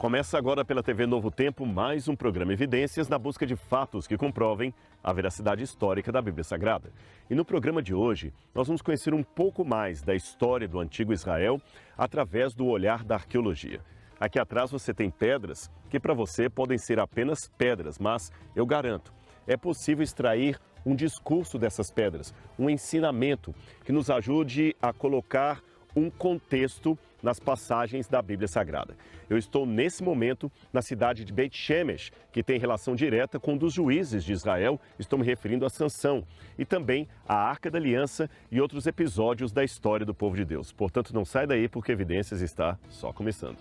Começa agora pela TV Novo Tempo mais um programa Evidências na busca de fatos que comprovem a veracidade histórica da Bíblia Sagrada. E no programa de hoje, nós vamos conhecer um pouco mais da história do antigo Israel através do olhar da arqueologia. Aqui atrás você tem pedras que para você podem ser apenas pedras, mas eu garanto, é possível extrair um discurso dessas pedras, um ensinamento que nos ajude a colocar um contexto nas passagens da Bíblia Sagrada. Eu estou nesse momento na cidade de Beit Shemesh, que tem relação direta com um dos juízes de Israel, estou me referindo a Sansão, e também a Arca da Aliança e outros episódios da história do povo de Deus. Portanto, não sai daí porque Evidências está só começando.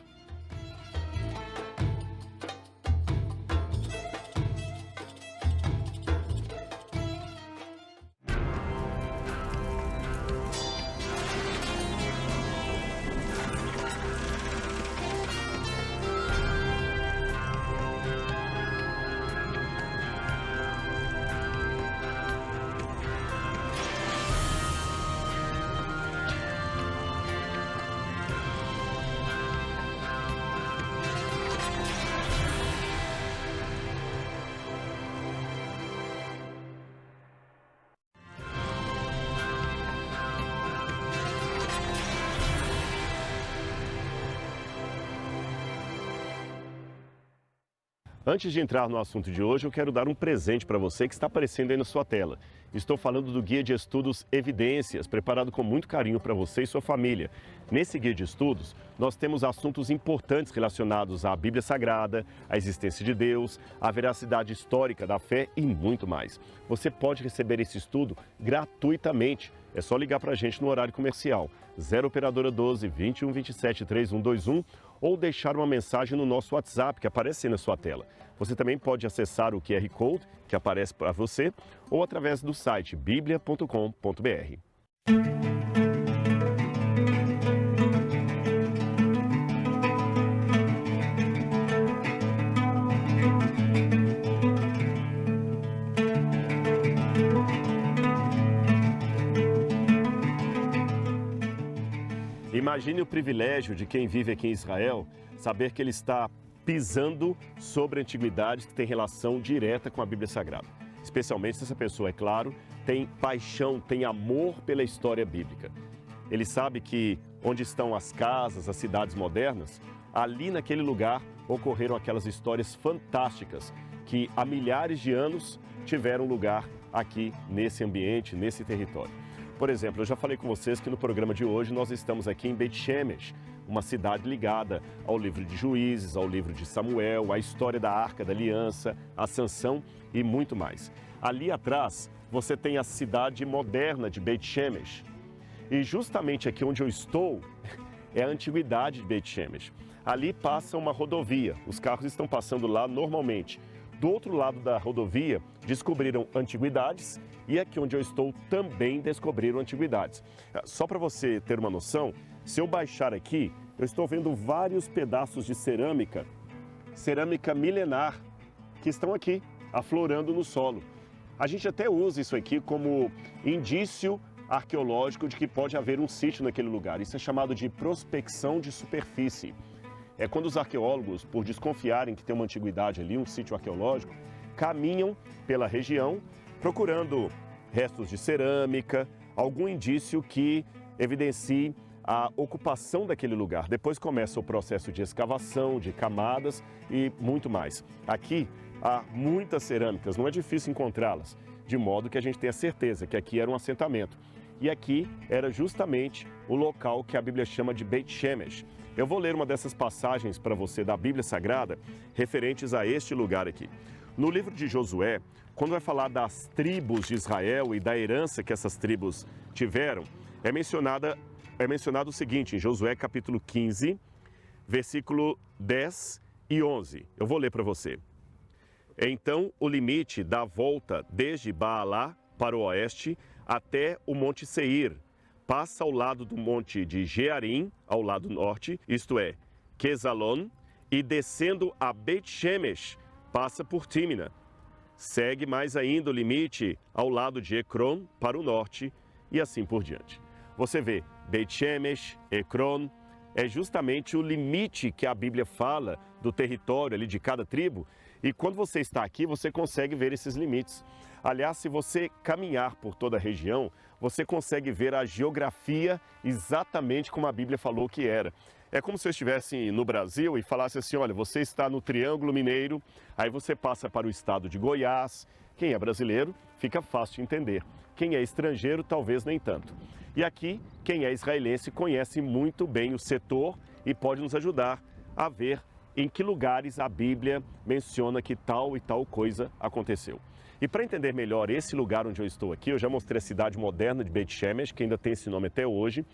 Antes de entrar no assunto de hoje, eu quero dar um presente para você que está aparecendo aí na sua tela. Estou falando do Guia de Estudos Evidências, preparado com muito carinho para você e sua família. Nesse guia de estudos, nós temos assuntos importantes relacionados à Bíblia Sagrada, à existência de Deus, à veracidade histórica da fé e muito mais. Você pode receber esse estudo gratuitamente. É só ligar para a gente no horário comercial, 0 Operadora 12 21 27 3121, ou deixar uma mensagem no nosso WhatsApp que aparece aí na sua tela. Você também pode acessar o QR Code que aparece para você ou através do site biblia.com.br. Imagine o privilégio de quem vive aqui em Israel saber que ele está pisando sobre antiguidades que têm relação direta com a Bíblia Sagrada. Especialmente se essa pessoa, é claro, tem paixão, tem amor pela história bíblica. Ele sabe que onde estão as casas, as cidades modernas, ali naquele lugar ocorreram aquelas histórias fantásticas que há milhares de anos tiveram lugar aqui nesse ambiente, nesse território. Por exemplo, eu já falei com vocês que no programa de hoje nós estamos aqui em Beit Shemesh, uma cidade ligada ao livro de Juízes, ao livro de Samuel, à história da Arca da Aliança, a Sansão e muito mais. Ali atrás você tem a cidade moderna de Beit Shemesh. E justamente aqui onde eu estou é a antiguidade de Beit Shemesh. Ali passa uma rodovia, os carros estão passando lá normalmente. Do outro lado da rodovia descobriram antiguidades e aqui onde eu estou também descobriram antiguidades. Só para você ter uma noção, se eu baixar aqui, eu estou vendo vários pedaços de cerâmica milenar, que estão aqui, aflorando no solo. A gente até usa isso aqui como indício arqueológico de que pode haver um sítio naquele lugar. Isso é chamado de prospecção de superfície. É quando os arqueólogos, por desconfiarem que tem uma antiguidade ali, um sítio arqueológico, caminham pela região procurando restos de cerâmica, algum indício que evidencie a ocupação daquele lugar. Depois começa o processo de escavação, de camadas e muito mais. Aqui há muitas cerâmicas, não é difícil encontrá-las, de modo que a gente tenha certeza que aqui era um assentamento. E aqui era justamente o local que a Bíblia chama de Beit Shemesh. Eu vou ler uma dessas passagens para você da Bíblia Sagrada referentes a este lugar aqui. No livro de Josué, quando vai falar das tribos de Israel e da herança que essas tribos tiveram, é mencionado o seguinte, em Josué capítulo 15, versículo 10 e 11. Eu vou ler para você. Então o limite dá volta desde Baalá para o oeste até o Monte Seir, passa ao lado do Monte de Gearim, ao lado norte, isto é, Quesalon, e descendo a Beit Shemesh, passa por Tímina. Segue mais ainda o limite ao lado de Ecrom, para o norte, e assim por diante. Você vê Beit Shemesh, Ecrom, é justamente o limite que a Bíblia fala do território ali de cada tribo. E quando você está aqui, você consegue ver esses limites. Aliás, se você caminhar por toda a região, você consegue ver a geografia exatamente como a Bíblia falou que era. É como se eu estivesse no Brasil e falasse assim, olha, você está no Triângulo Mineiro, aí você passa para o estado de Goiás. Quem é brasileiro, fica fácil de entender. Quem é estrangeiro, talvez nem tanto. E aqui, quem é israelense conhece muito bem o setor e pode nos ajudar a ver em que lugares a Bíblia menciona que tal e tal coisa aconteceu. E para entender melhor esse lugar onde eu estou aqui, eu já mostrei a cidade moderna de Beit Shemesh, que ainda tem esse nome até hoje.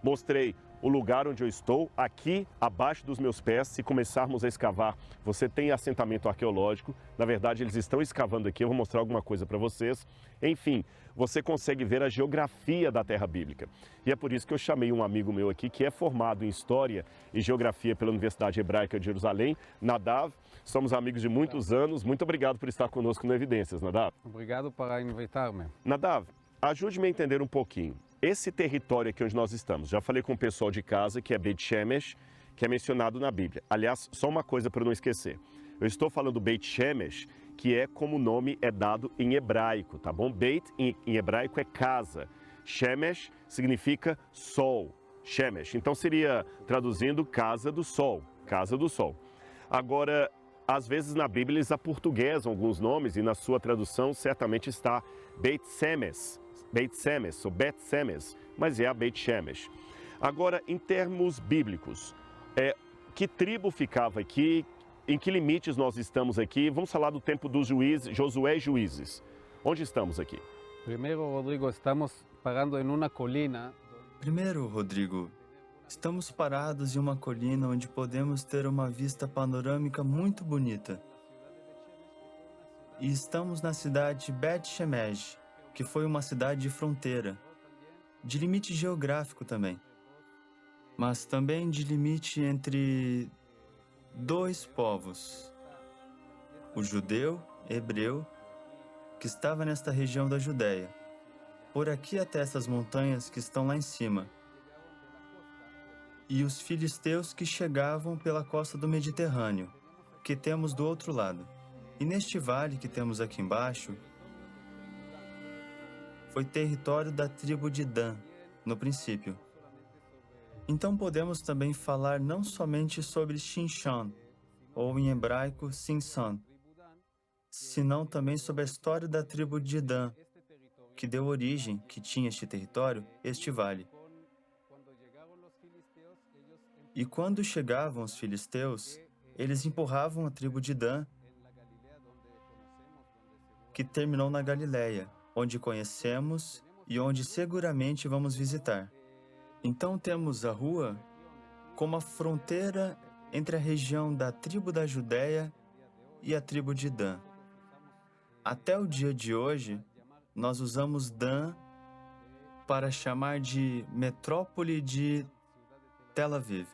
Mostrei o lugar onde eu estou, aqui abaixo dos meus pés. Se começarmos a escavar, você tem assentamento arqueológico. Na verdade, eles estão escavando aqui, eu vou mostrar alguma coisa para vocês. Enfim, você consegue ver a geografia da terra bíblica. E é por isso que eu chamei um amigo meu aqui, que é formado em História e Geografia pela Universidade Hebraica de Jerusalém, Nadav. Somos amigos de muitos anos. Muito obrigado por estar conosco no Evidências, Nadav. Obrigado por invitar-me. Nadav, ajude-me a entender um pouquinho. Esse território aqui onde nós estamos, já falei com o pessoal de casa, que é Beit Shemesh, que é mencionado na Bíblia. Aliás, só uma coisa para não esquecer. Eu estou falando Beit Shemesh, que é como o nome é dado em hebraico, tá bom? Beit em hebraico é casa. Shemesh significa sol. Shemesh. Então seria, traduzindo, casa do sol. Casa do sol. Agora, às vezes na Bíblia eles aportuguesam alguns nomes e na sua tradução certamente está Beit Semes. Beit Semes, ou Bet Semes, mas é a Beit Shemesh. Agora, em termos bíblicos, que tribo ficava aqui? Em que limites nós estamos aqui? Vamos falar do tempo dos juízes, Josué e Juízes. Onde estamos aqui? Primeiro, Rodrigo, estamos parando em uma colina. Primeiro, Rodrigo, estamos parados em uma colina onde podemos ter uma vista panorâmica muito bonita. E estamos na cidade de Bet Shemesh, que foi uma cidade de fronteira, de limite geográfico também, mas também de limite entre dois povos, o judeu, hebreu, que estava nesta região da Judéia, por aqui até essas montanhas que estão lá em cima, e os filisteus que chegavam pela costa do Mediterrâneo, que temos do outro lado. E neste vale que temos aqui embaixo, foi território da tribo de Dan, no princípio. Então podemos também falar não somente sobre Shinshan, ou em hebraico Sinsan, senão também sobre a história da tribo de Dan, que deu origem, que tinha este território, este vale. E quando chegavam os filisteus, eles empurravam a tribo de Dan, que terminou na Galileia, onde conhecemos e onde seguramente vamos visitar. Então temos a rua como a fronteira entre a região da tribo da Judéia e a tribo de Dan. Até o dia de hoje, nós usamos Dan para chamar de metrópole de Tel Aviv.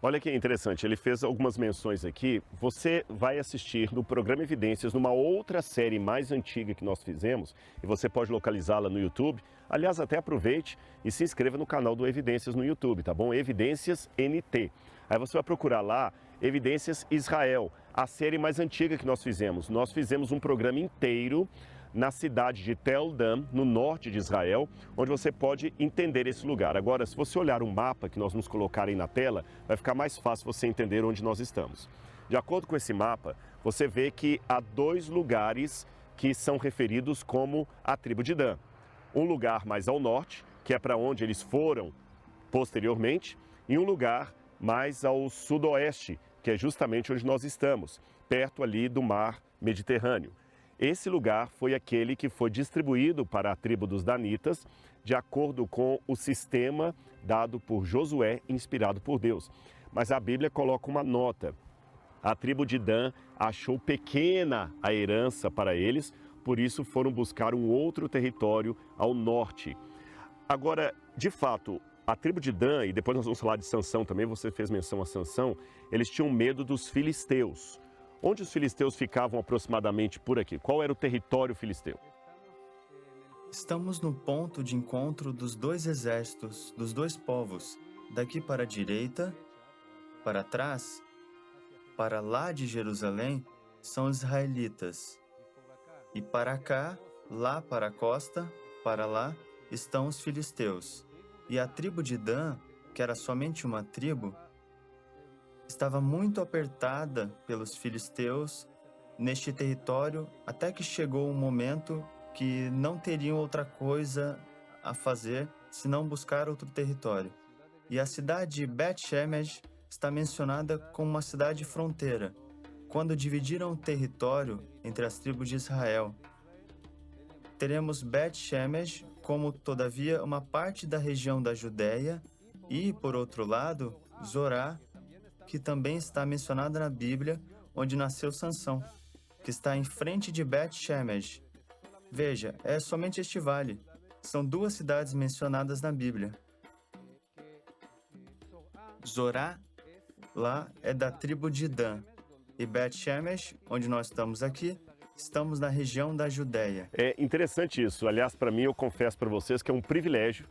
Olha que interessante, ele fez algumas menções aqui. Você vai assistir no programa Evidências, numa outra série mais antiga que nós fizemos, e você pode localizá-la no YouTube. Aliás, até aproveite e se inscreva no canal do Evidências no YouTube, tá bom? Evidências NT. Aí você vai procurar lá Evidências Israel, a série mais antiga que nós fizemos. Nós fizemos um programa inteiro na cidade de Tel Dan, no norte de Israel, onde você pode entender esse lugar. Agora, se você olhar um mapa que nós vamos colocar aí na tela, vai ficar mais fácil você entender onde nós estamos. De acordo com esse mapa, você vê que há dois lugares que são referidos como a tribo de Dan. Um lugar mais ao norte, que é para onde eles foram posteriormente, e um lugar mais ao sudoeste, que é justamente onde nós estamos, perto ali do mar Mediterrâneo. Esse lugar foi aquele que foi distribuído para a tribo dos Danitas, de acordo com o sistema dado por Josué, inspirado por Deus. Mas a Bíblia coloca uma nota. A tribo de Dan achou pequena a herança para eles, por isso foram buscar um outro território ao norte. Agora, de fato, a tribo de Dan, e depois nós vamos falar de Sansão também, você fez menção a Sansão, eles tinham medo dos filisteus. Onde os filisteus ficavam aproximadamente por aqui? Qual era o território filisteu? Estamos no ponto de encontro dos dois exércitos, dos dois povos. Daqui para a direita, para trás, para lá de Jerusalém, são os israelitas. E para cá, lá para a costa, para lá, estão os filisteus. E a tribo de Dan, que era somente uma tribo, estava muito apertada pelos filisteus neste território, até que chegou um momento que não teriam outra coisa a fazer senão buscar outro território. E a cidade de Bet-Shemesh está mencionada como uma cidade fronteira, quando dividiram o território entre as tribos de Israel. Teremos Bet-Shemesh como, todavia, uma parte da região da Judéia e, por outro lado, Zorá, que também está mencionada na Bíblia, onde nasceu Sansão, que está em frente de Bet-Shemesh. Veja, é somente este vale. São duas cidades mencionadas na Bíblia. Zorá, lá, é da tribo de Dan. E Bet-Shemesh, onde nós estamos aqui, estamos na região da Judéia. É interessante isso. Aliás, para mim, eu confesso para vocês que é um privilégio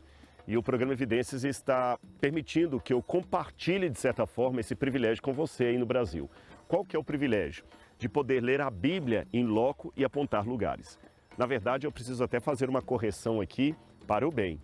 e o programa Evidências está permitindo que eu compartilhe, de certa forma, esse privilégio com você aí no Brasil. Qual que é o privilégio? De poder ler a Bíblia em loco e apontar lugares. Na verdade, eu preciso até fazer uma correção aqui para o bem.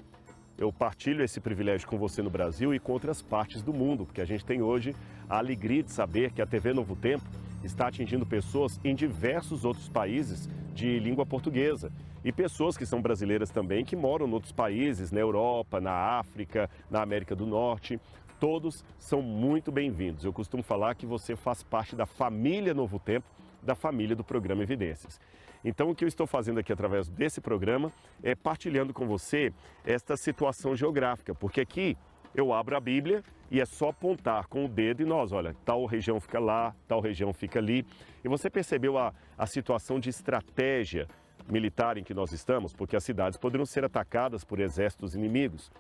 Eu partilho esse privilégio com você no Brasil e com outras partes do mundo, porque a gente tem hoje a alegria de saber que a TV Novo Tempo está atingindo pessoas em diversos outros países de língua portuguesa. E pessoas que são brasileiras também, que moram em outros países, na Europa, na África, na América do Norte. Todos são muito bem-vindos. Eu costumo falar que você faz parte da família Novo Tempo, da família do programa Evidências. Então, o que eu estou fazendo aqui através desse programa é partilhando com você esta situação geográfica, porque aqui eu abro a Bíblia e é só apontar com o dedo e nós, olha, tal região fica lá, tal região fica ali. E você percebeu a situação de estratégia militar em que nós estamos? Porque as cidades poderiam ser atacadas por exércitos inimigos.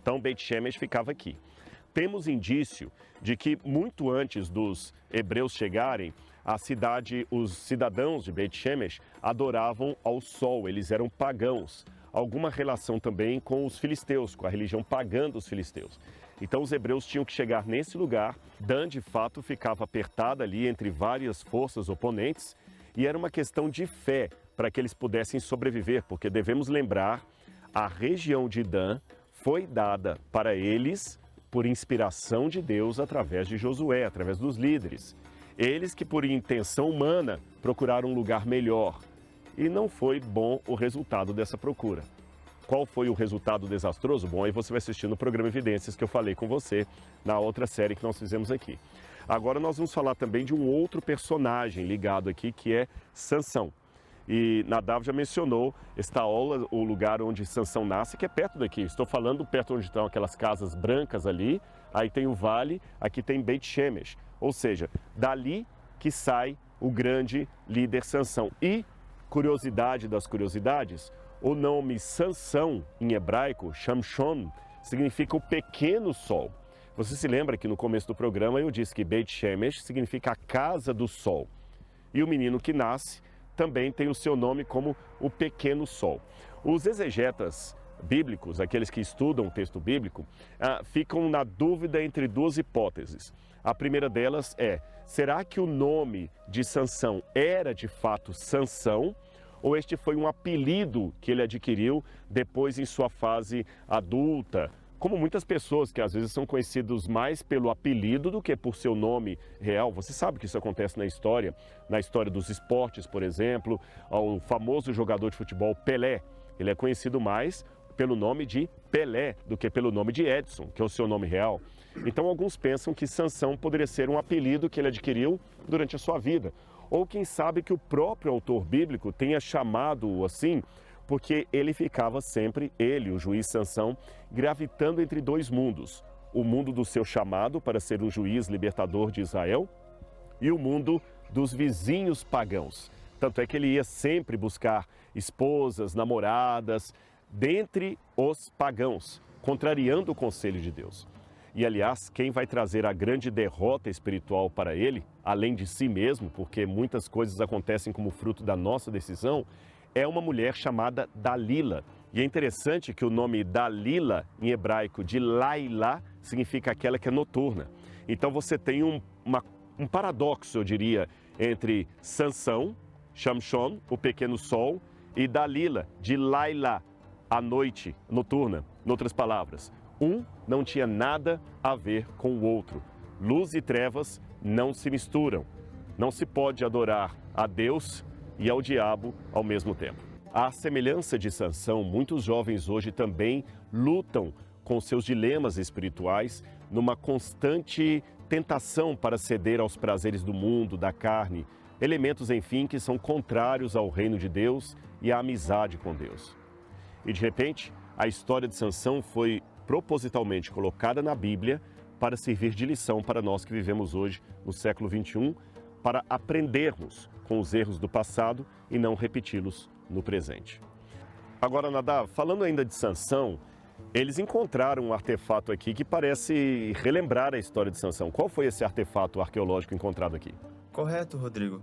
Então, Bet-Shemesh ficava aqui. Temos indício de que muito antes dos hebreus chegarem, a cidade, os cidadãos de Bet-Shemesh adoravam ao sol, eles eram pagãos. Alguma relação também com os filisteus, com a religião pagã dos filisteus. Então os hebreus tinham que chegar nesse lugar. Dan, de fato, ficava apertada ali entre várias forças oponentes e era uma questão de fé para que eles pudessem sobreviver, porque devemos lembrar, a região de Dan foi dada para eles por inspiração de Deus através de Josué, através dos líderes. Eles que, por intenção humana, procuraram um lugar melhor. E não foi bom o resultado dessa procura. Qual foi o resultado desastroso? Bom, aí você vai assistir no programa Evidências que eu falei com você na outra série que nós fizemos aqui. Agora nós vamos falar também de um outro personagem ligado aqui, que é Sansão. E Nadav já mencionou Estaola, o lugar onde Sansão nasce, que é perto daqui. Estou falando perto onde estão aquelas casas brancas ali, aí tem o vale, aqui tem Bet-Shemesh. Ou seja, dali que sai o grande líder Sansão. E, curiosidade das curiosidades, o nome Sansão, em hebraico, Shamshon, significa o pequeno sol. Você se lembra que no começo do programa eu disse que Bet-Shemesh significa a casa do sol. E o menino que nasce também tem o seu nome como o pequeno sol. Os exegetas bíblicos, aqueles que estudam o texto bíblico, ficam na dúvida entre duas hipóteses. A primeira delas é, será que o nome de Sansão era de fato Sansão, ou este foi um apelido que ele adquiriu depois em sua fase adulta? Como muitas pessoas que às vezes são conhecidos mais pelo apelido do que por seu nome real. Você sabe que isso acontece na história dos esportes, por exemplo, o famoso jogador de futebol Pelé. Ele é conhecido mais pelo nome de Pelé do que pelo nome de Edson, que é o seu nome real. Então alguns pensam que Sansão poderia ser um apelido que ele adquiriu durante a sua vida. Ou quem sabe que o próprio autor bíblico tenha chamado-o assim, porque ele ficava sempre, o juiz Sansão, gravitando entre dois mundos. O mundo do seu chamado para ser um juiz libertador de Israel e o mundo dos vizinhos pagãos. Tanto é que ele ia sempre buscar esposas, namoradas, dentre os pagãos, contrariando o conselho de Deus. E, aliás, quem vai trazer a grande derrota espiritual para ele, além de si mesmo, porque muitas coisas acontecem como fruto da nossa decisão, é uma mulher chamada Dalila. E é interessante que o nome Dalila, em hebraico, de Laila, significa aquela que é noturna. Então você tem um paradoxo, eu diria, entre Sansão, Shamshon, o pequeno sol, e Dalila, de Laila, a noite noturna. Em outras palavras, um não tinha nada a ver com o outro. Luz e trevas não se misturam. Não se pode adorar a Deus e ao diabo ao mesmo tempo. À semelhança de Sansão, muitos jovens hoje também lutam com seus dilemas espirituais numa constante tentação para ceder aos prazeres do mundo, da carne, elementos, enfim, que são contrários ao reino de Deus e à amizade com Deus. E de repente, a história de Sansão foi propositalmente colocada na Bíblia para servir de lição para nós que vivemos hoje no século XXI, para aprendermos com os erros do passado e não repeti-los no presente. Agora, Nadav, falando ainda de Sansão, eles encontraram um artefato aqui que parece relembrar a história de Sansão. Qual foi esse artefato arqueológico encontrado aqui? Correto, Rodrigo.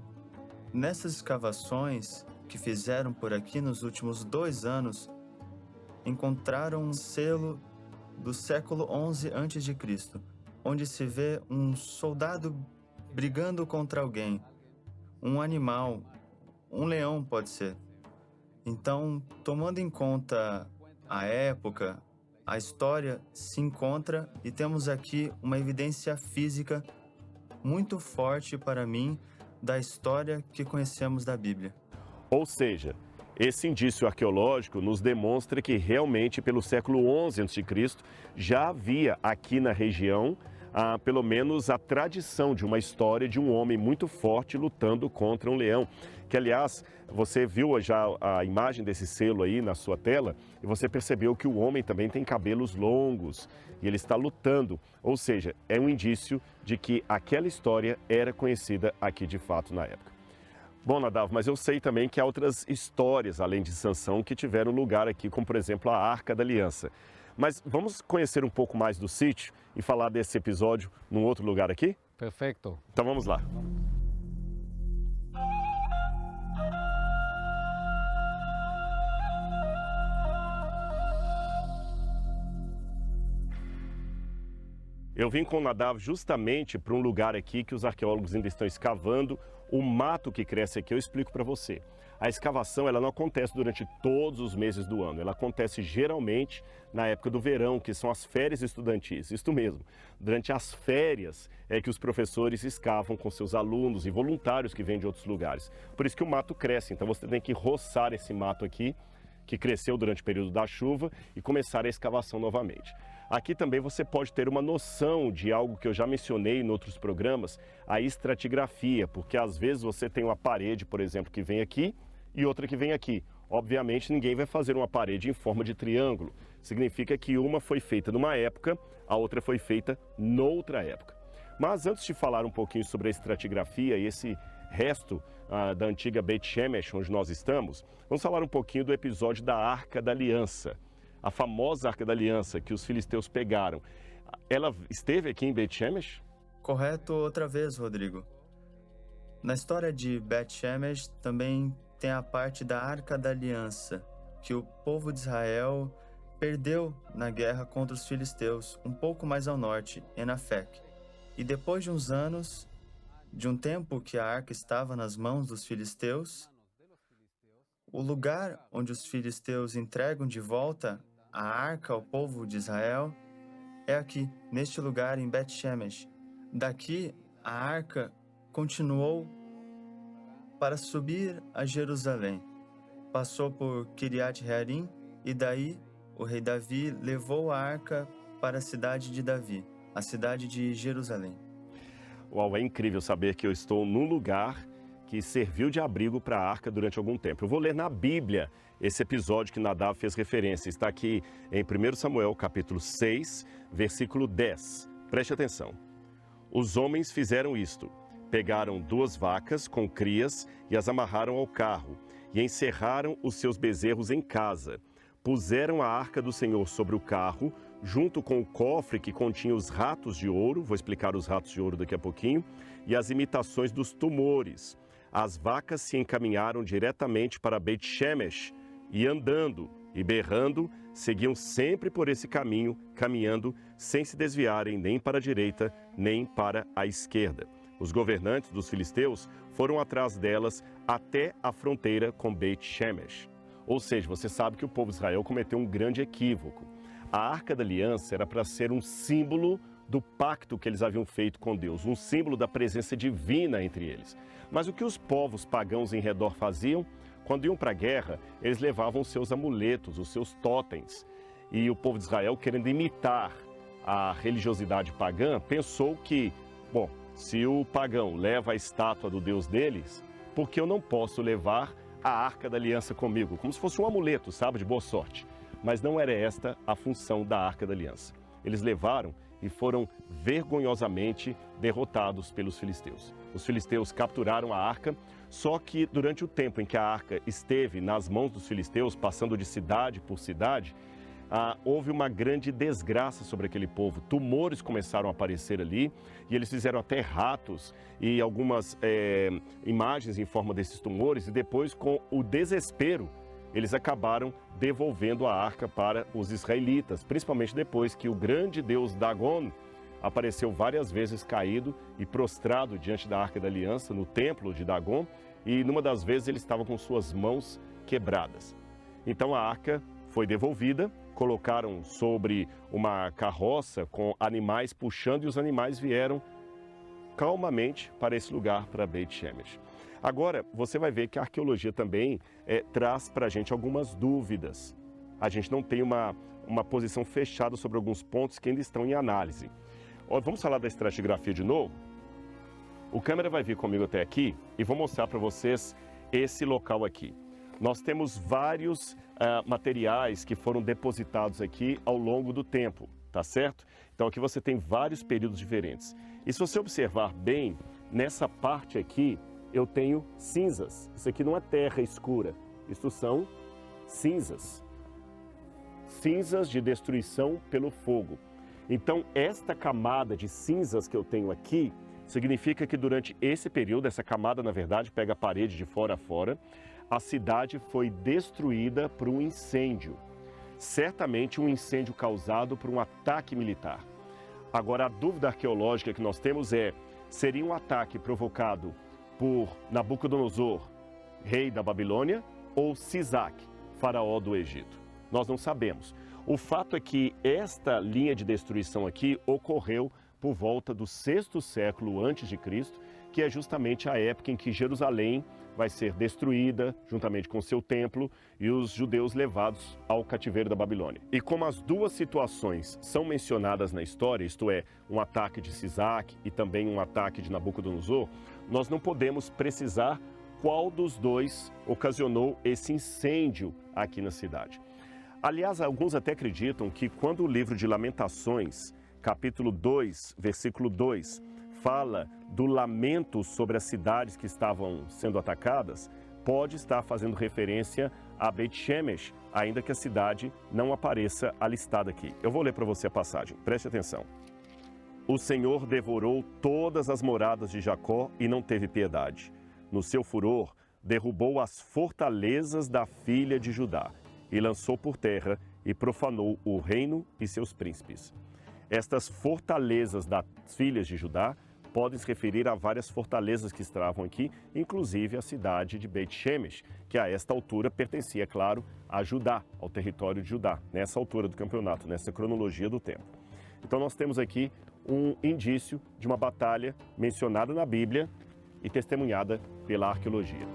Nessas escavações que fizeram por aqui nos últimos 2 anos, encontraram um selo do século XI a.C., onde se vê um soldado brigando contra alguém, um animal, um leão pode ser. Então, tomando em conta a época, a história se encontra e temos aqui uma evidência física muito forte para mim da história que conhecemos da Bíblia. Ou seja, esse indício arqueológico nos demonstra que realmente pelo século XI a.C. já havia aqui na região pelo menos a tradição de uma história de um homem muito forte lutando contra um leão. Que, aliás, você viu já a imagem desse selo aí na sua tela e você percebeu que o homem também tem cabelos longos e ele está lutando. Ou seja, é um indício de que aquela história era conhecida aqui de fato na época. Bom, Nadav, mas eu sei também que há outras histórias, além de Sansão, que tiveram lugar aqui, como por exemplo a Arca da Aliança. Mas vamos conhecer um pouco mais do sítio e falar desse episódio num outro lugar aqui? Perfeito. Então vamos lá. Eu vim com o Nadav justamente para um lugar aqui que os arqueólogos ainda estão escavando. O mato que cresce aqui eu explico para você. A escavação ela não acontece durante todos os meses do ano. Ela acontece geralmente na época do verão, que são as férias estudantis. Isto mesmo, durante as férias é que os professores escavam com seus alunos e voluntários que vêm de outros lugares. Por isso que o mato cresce. Então você tem que roçar esse mato aqui, que cresceu durante o período da chuva, e começar a escavação novamente. Aqui também você pode ter uma noção de algo que eu já mencionei em outros programas, a estratigrafia, porque às vezes você tem uma parede, por exemplo, que vem aqui e outra que vem aqui. Obviamente ninguém vai fazer uma parede em forma de triângulo. Significa que uma foi feita numa época, a outra foi feita noutra época. Mas antes de falar um pouquinho sobre a estratigrafia e esse resto da antiga Beit Shemesh, onde nós estamos, vamos falar um pouquinho do episódio da Arca da Aliança. A famosa Arca da Aliança que os filisteus pegaram. Ela esteve aqui em Beit Shemesh? Correto outra vez, Rodrigo. Na história de Beit Shemesh também tem a parte da Arca da Aliança, que o povo de Israel perdeu na guerra contra os filisteus, um pouco mais ao norte, em Afec. E depois de uns anos, de um tempo que a arca estava nas mãos dos filisteus, o lugar onde os filisteus entregam de volta a arca ao povo de Israel é aqui, neste lugar em Beit Shemesh. Daqui, a arca continuou para subir a Jerusalém. Passou por Kiriat Jearim e daí o rei Davi levou a arca para a cidade de Davi, a cidade de Jerusalém. Uau, é incrível saber que eu estou num lugar que serviu de abrigo para a arca durante algum tempo. Eu vou ler na Bíblia esse episódio que Nadav fez referência. Está aqui em 1 Samuel, capítulo 6, versículo 10. Preste atenção. Os homens fizeram isto. Pegaram 2 vacas com crias e as amarraram ao carro e encerraram os seus bezerros em casa. Puseram a arca do Senhor sobre o carro, junto com o cofre que continha os ratos de ouro, vou explicar os ratos de ouro daqui a pouquinho, e as imitações dos tumores. as vacas se encaminharam diretamente para Beit Shemesh e andando e berrando, seguiam sempre por esse caminho, caminhando sem se desviarem nem para a direita nem para a esquerda. Os governantes dos filisteus foram atrás delas até a fronteira com Beit Shemesh. Ou seja, você sabe que o povo de Israel cometeu um grande equívoco. A Arca da Aliança era para ser um símbolo do pacto que eles haviam feito com Deus, um símbolo da presença divina entre eles. Mas o que os povos pagãos em redor faziam? Quando iam para a guerra, eles levavam os seus amuletos, os seus totens. E o povo de Israel, querendo imitar a religiosidade pagã, pensou que, bom, se o pagão leva a estátua do Deus deles, por que eu não posso levar a Arca da Aliança comigo? Como se fosse um amuleto, sabe, de boa sorte. Mas não era esta a função da Arca da Aliança. Eles levaram e foram vergonhosamente derrotados pelos filisteus. Os filisteus capturaram a arca, só que durante o tempo em que a arca esteve nas mãos dos filisteus, passando de cidade por cidade, houve uma grande desgraça sobre aquele povo. Tumores começaram a aparecer ali e eles fizeram até ratos e algumas imagens em forma desses tumores, e depois, com o desespero, eles acabaram devolvendo a arca para os israelitas, principalmente depois que o grande deus Dagon apareceu várias vezes caído e prostrado diante da Arca da Aliança no templo de Dagon, e numa das vezes ele estava com suas mãos quebradas. Então a arca foi devolvida, colocaram sobre uma carroça com animais puxando, e os animais vieram calmamente para esse lugar, para Beit Shemesh. Agora, você vai ver que a arqueologia também traz para a gente algumas dúvidas. A gente não tem uma posição fechada sobre alguns pontos que ainda estão em análise. Vamos falar da estratigrafia de novo? O câmera vai vir comigo até aqui e vou mostrar para vocês esse local aqui. Nós temos vários materiais que foram depositados aqui ao longo do tempo, tá certo? Então aqui você tem vários períodos diferentes. E se você observar bem, nessa parte aqui, eu tenho cinzas. Isso aqui não é terra escura, isso são cinzas. Cinzas de destruição pelo fogo. Então, esta camada de cinzas que eu tenho aqui, significa que durante esse período, essa camada, na verdade, pega a parede de fora a fora, a cidade foi destruída por um incêndio. Certamente um incêndio causado por um ataque militar. Agora, a dúvida arqueológica que nós temos seria um ataque provocado por Nabucodonosor, rei da Babilônia, ou Sisac, faraó do Egito? Nós não sabemos. O fato é que esta linha de destruição aqui ocorreu por volta do 6º século antes de Cristo, que é justamente a época em que Jerusalém vai ser destruída, juntamente com seu templo, e os judeus levados ao cativeiro da Babilônia. E como as duas situações são mencionadas na história, isto é, um ataque de Sisac e também um ataque de Nabucodonosor, nós não podemos precisar qual dos dois ocasionou esse incêndio aqui na cidade. Aliás, alguns até acreditam que quando o livro de Lamentações, capítulo 2, versículo 2, fala do lamento sobre as cidades que estavam sendo atacadas, pode estar fazendo referência a Beit Shemesh, ainda que a cidade não apareça alistada aqui. Eu vou ler para você a passagem, preste atenção. O Senhor devorou todas as moradas de Jacó e não teve piedade. No seu furor, derrubou as fortalezas da filha de Judá e lançou por terra e profanou o reino e seus príncipes. Estas fortalezas das filhas de Judá podem se referir a várias fortalezas que estavam aqui, inclusive a cidade de Beit Shemesh, que a esta altura pertencia, claro, a Judá, ao território de Judá, nessa altura do campeonato, nessa cronologia do tempo. Então nós temos aqui um indício de uma batalha mencionada na Bíblia e testemunhada pela arqueologia.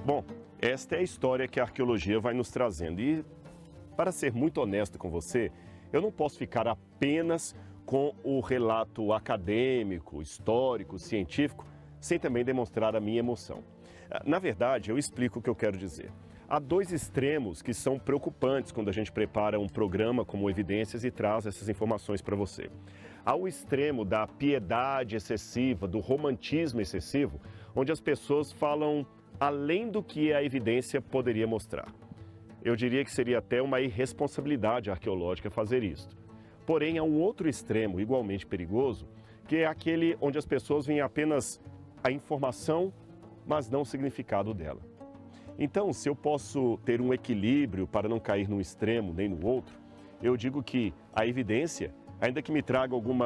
Bom, esta é a história que a arqueologia vai nos trazendo. E, para ser muito honesto com você, eu não posso ficar apenas com o relato acadêmico, histórico, científico, sem também demonstrar a minha emoção. Na verdade, eu explico o que eu quero dizer. Há dois extremos que são preocupantes quando a gente prepara um programa como Evidências e traz essas informações para você. Há o extremo da piedade excessiva, do romantismo excessivo, onde as pessoas falam além do que a evidência poderia mostrar. Eu diria que seria até uma irresponsabilidade arqueológica fazer isso. Porém, há um outro extremo igualmente perigoso, que é aquele onde as pessoas veem apenas a informação, mas não o significado dela. Então, se eu posso ter um equilíbrio para não cair num extremo nem no outro, eu digo que a evidência, ainda que me traga algum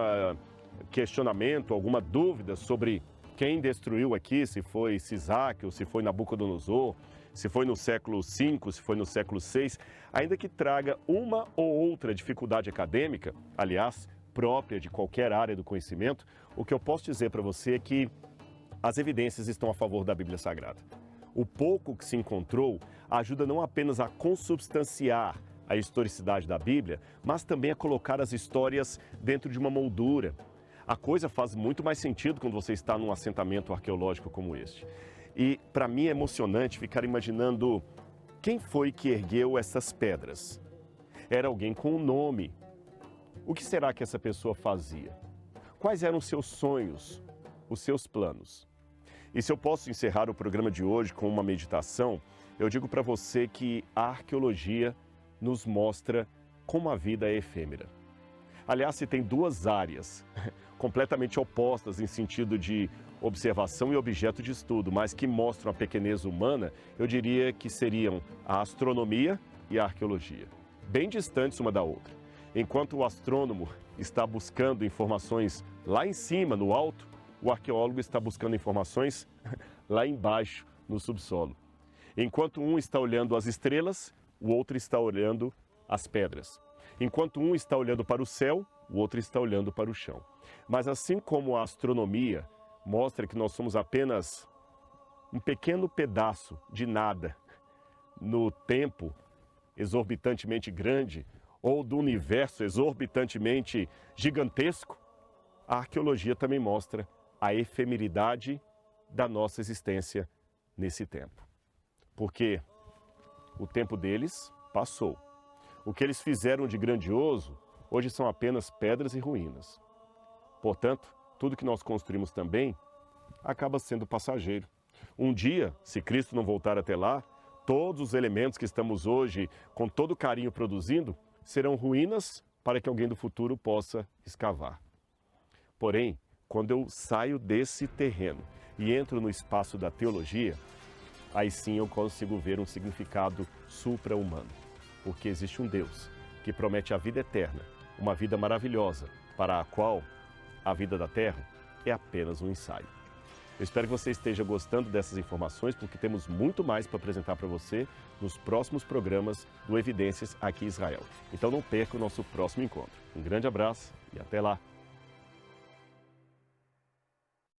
questionamento, alguma dúvida sobre quem destruiu aqui, se foi Sisaque ou se foi Nabucodonosor, se foi no século V, se foi no século VI, ainda que traga uma ou outra dificuldade acadêmica, aliás, própria de qualquer área do conhecimento, o que eu posso dizer para você é que as evidências estão a favor da Bíblia Sagrada. O pouco que se encontrou ajuda não apenas a consubstanciar a historicidade da Bíblia, mas também a colocar as histórias dentro de uma moldura. A coisa faz muito mais sentido quando você está num assentamento arqueológico como este. E para mim é emocionante ficar imaginando quem foi que ergueu essas pedras. Era alguém com um nome. O que será que essa pessoa fazia? Quais eram os seus sonhos, os seus planos? E se eu posso encerrar o programa de hoje com uma meditação, eu digo para você que a arqueologia nos mostra como a vida é efêmera. Aliás, se tem duas áreas completamente opostas em sentido de observação e objeto de estudo, mas que mostram a pequenez humana, eu diria que seriam a astronomia e a arqueologia, bem distantes uma da outra. Enquanto o astrônomo está buscando informações lá em cima, no alto, o arqueólogo está buscando informações lá embaixo, no subsolo. Enquanto um está olhando as estrelas, o outro está olhando as pedras. Enquanto um está olhando para o céu, o outro está olhando para o chão. Mas assim como a astronomia mostra que nós somos apenas um pequeno pedaço de nada no tempo exorbitantemente grande ou do universo exorbitantemente gigantesco, a arqueologia também mostra a efemeridade da nossa existência nesse tempo. Porque o tempo deles passou. O que eles fizeram de grandioso, hoje são apenas pedras e ruínas. Portanto, tudo que nós construímos também acaba sendo passageiro. Um dia, se Cristo não voltar até lá, todos os elementos que estamos hoje, com todo carinho produzindo, serão ruínas para que alguém do futuro possa escavar. Porém, quando eu saio desse terreno e entro no espaço da teologia, aí sim eu consigo ver um significado supra-humano. Porque existe um Deus que promete a vida eterna, uma vida maravilhosa, para a qual a vida da terra é apenas um ensaio. Eu espero que você esteja gostando dessas informações, porque temos muito mais para apresentar para você nos próximos programas do Evidências aqui em Israel. Então não perca o nosso próximo encontro. Um grande abraço e até lá!